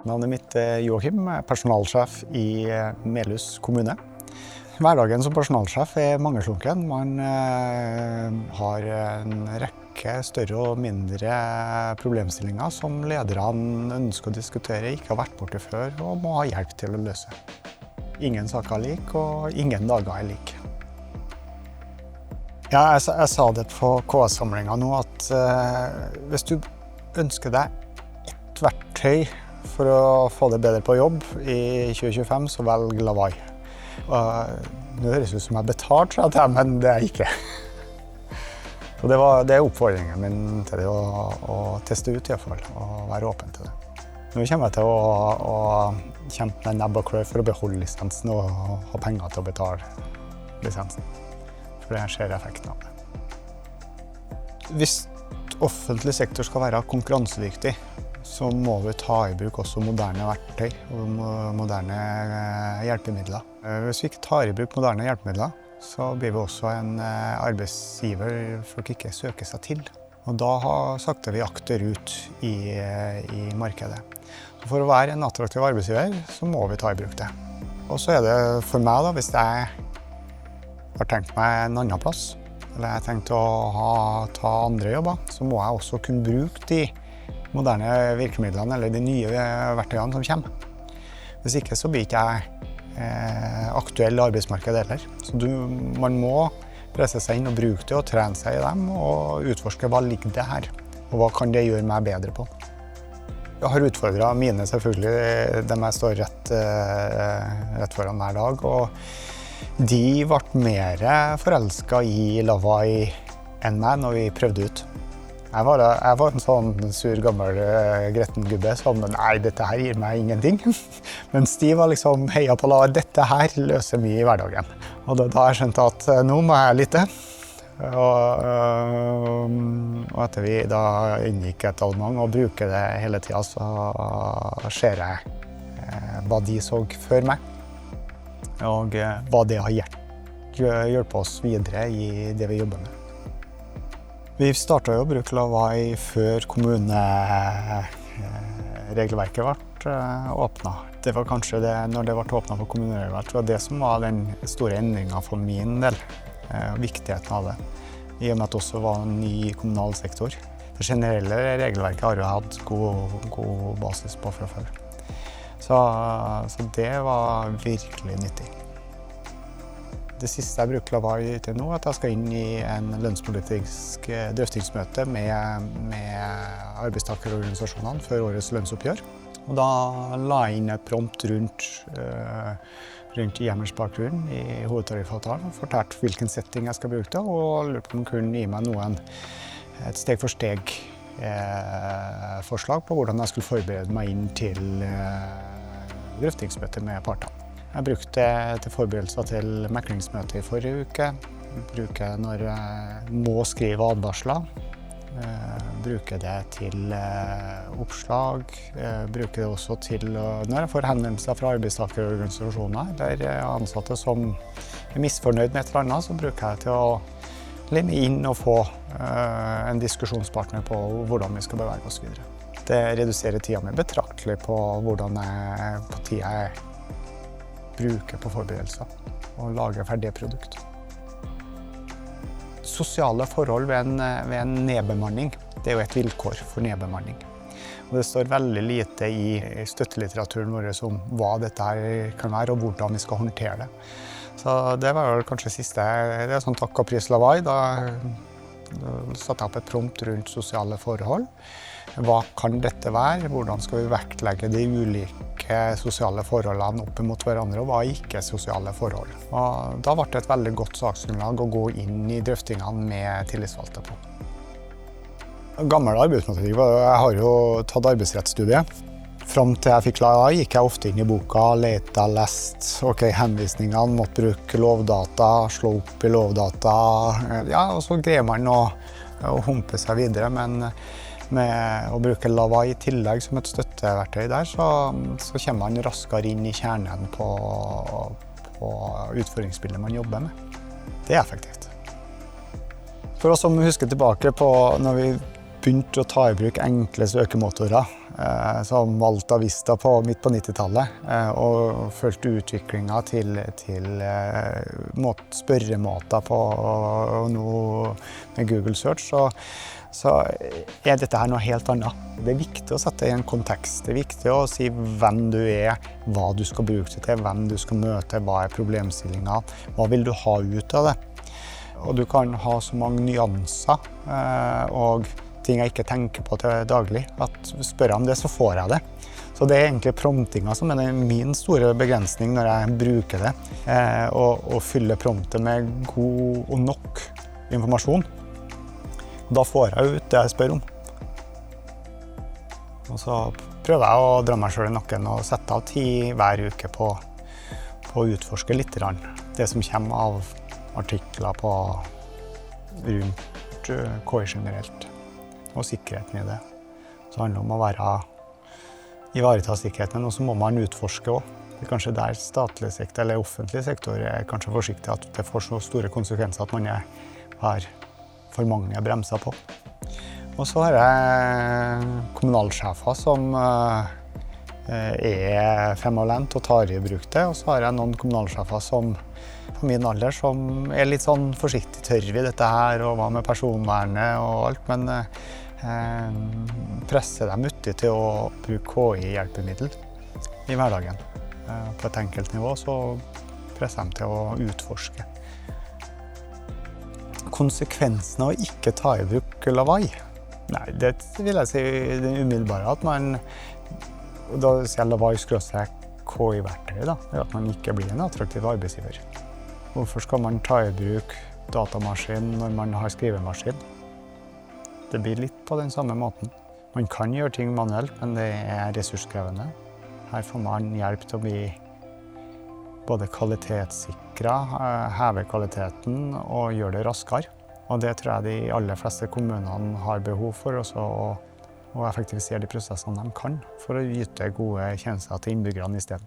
Navnet mitt er Joachim, personalsjef i Melhus kommune. Hverdagen som personalsjef er mangeslunken. Man har en rekke større og mindre problemstillinger som lederne ønsker å diskutere, ikke har vært borte før og må ha hjelp til å løse. Ingen saker er like, og ingen dager er like. Ja, jeg sa det på KS-samlingen nå at hvis du ønsker deg ett verktøy for å få det bedre på jobb i 2025, så velg Lavai. Nå høres det ut som jeg betalte for det, men det er ikke. Så det er oppfordringen min til det å teste ut i hvert fall, og være åpen til det. Nå kommer jeg til å kjempe med nebb og klør for å beholde lisensen og ha penger til å betale lisensen. For det ser effekten av det. Hvis offentlig sektor skal være konkurransedyktig, så må vi ta i bruk også moderne verktøy og moderne hjelpemidler. Hvis vi ikke tar i bruk moderne hjelpemidler, så blir vi også en arbeidsgiver folk ikke søker seg til. Og da sakter vi akterut i markedet. Så for å være en attraktiv arbeidsgiver, så må vi ta i bruk det. Og så er det for meg, da, hvis jeg har tenkt meg en annen plass, eller jeg har tenkt å ta andre jobber, så må jeg også kunne bruke de moderne virkemidlene eller de nye verktøyene som kommer. Hvis ikke så blir ikke jeg aktuell arbeidsmarked heller. Så man må presse seg inn og bruke det og trene seg i dem og utforske hva ligger det her, og hva kan det gjøre meg bedre på. Jeg har utfordret mine selvfølgelig, dem jeg står rett foran hver dag, og de ble mer forelsket i Lavai enn meg når vi prøvde ut. Jeg var en sånn sur, gammel, gretten gubbe som nei, dette her gir meg ingenting. Mens de var liksom heia på Lavai, dette her løser mye i hverdagen. Og da jeg skjønte at nå må jeg lytte. Og etter vi da inngikk et abonnement og bruker det hele tiden, så ser jeg hva de så før meg. Og hva det har hjulpet oss videre i det vi jobber med. Vi startet å bruke Lavai før kommuneregelverket ble åpnet. Det var kanskje det, når det ble åpnet for kommuneregelverket, var det som var den store endringen for min del. Viktigheten av det. I og med at det også var en ny kommunal sektor. Det generelle regelverket har jo hatt god basis på fra før. Så det var virkelig nyttig. Det siste jeg bruker Lavai til nå, er at jeg skal inn i en lønnspolitisk drøftingsmøte med arbeidstakerorganisasjonene før årets lønnsoppgjør. Og da la jeg inn et prompt rundt hjemmelsbakgrunnen i hovedtariffavtalen og fortalte hvilken setting jeg skal bruke det, og lurte på om den kunne gi meg et steg-for-steg forslag på hvordan jeg skulle forberede meg inn til drøftingsmøtet med partene. Jeg brukte det til forberedelser til meklingsmøtet i forrige uke. Bruker det når jeg må skrive advarsler. Bruker det til oppslag. Bruker det også til når jeg får henvendelser fra arbeidstakerorganisasjoner eller ansatte som er misfornøyd med et eller annet, så bruker jeg det til å lime inn og få en diskusjonspartner på hvordan vi skal bevege oss videre. Det reduserer tida mi betraktelig på hvordan tida jeg bruker på forberedelser og lager ferdige produkt. Sosiale forhold ved en nedbemanning, det er jo et vilkår for nedbemanning. Og det står veldig lite i støttelitteraturen vår om hva dette her kan være og hvordan vi skal håndtere det. Så det var vel kanskje siste, det er sånn takk og pris Lavai, da satte jeg opp et prompt rundt sosiale forhold. Hva kan dette være? Hvordan skal vi vektlegge de ulike sosiale forholdene opp mot hverandre, og hva er ikke sosiale forhold? Og da ble det et veldig godt saksgrunnlag å gå inn i drøftingene med tillitsvalgte på. Gammel arbeidsmetodikk, jeg har jo tatt arbeidsrettsstudiet. Fram til jeg fikk Lavai gikk jeg ofte inn i boka, lette, leste, henvisningene, måtte bruke lovdata, slå opp i lovdata. Ja, og så greier man å humpe seg videre, men med å bruke Lavai i tillegg som et støtteverktøy der, så kommer man raskere inn i kjernen på utfordringsbildet man jobber med. Det er effektivt. For oss som husker tilbake på når vi begynte å ta i bruk enkle søkemotorer som Alta Vista midt på 90-tallet, og fulgte utviklingen til spørremåter på nå med Google Search, så dette her noe helt annet. Det er viktig å sette i en kontekst. Det er viktig å si hvem du er, hva du skal bruke det til, hvem du skal møte, hva problemstillingen, hva vil du ha ut av det. Og du kan ha så mange nyanser og ting jeg ikke tenker på til daglig, at spør jeg om det, så får jeg det. Så det er egentlig promptinga som min store begrensning når jeg bruker det, å fylle promptet med god og nok informasjon. Da får jeg ut det jeg spør om. Og så prøver jeg å dra meg selv i nakken og sette av tid hver uke på å utforske litt det som kommer av artikler rundt KI generelt, og sikkerheten i det. Så det handler om å ivareta sikkerheten, men også må man utforske også. Det er kanskje der statlig sektor eller offentlig sektor er kanskje forsiktig at det får så store konsekvenser at man har for mange bremser på. Og så har jeg kommunalsjefer som er fremoverlent og tar i bruk det, og så har jeg noen kommunalsjefer som på min alder som er litt sånn forsiktig tørr i dette her, og hva med personvernet og alt, men presser dem uti til å bruke KI-hjelpemiddel i hverdagen. På et enkelt nivå så presser dem til å utforske. Konsekvensen av å ikke ta i bruk Lavai? Nei, det vil jeg si det umiddelbare at man, da sier Lavai KI-verktøy, det er at man ikke blir en attraktiv arbeidsgiver. Hvorfor skal man ta i bruk datamaskin når man har skrivemaskin? Det blir litt på den samme måten. Man kan gjøre ting manuelt, men det er ressurskrevende. Her får man hjelp til å bli både kvalitetssikret, heve kvaliteten og gjøre det raskere. Og det tror jeg de aller fleste kommunene har behov for, også å effektivisere de prosessene de kan, for å yte gode tjenester til innbyggerne i stedet.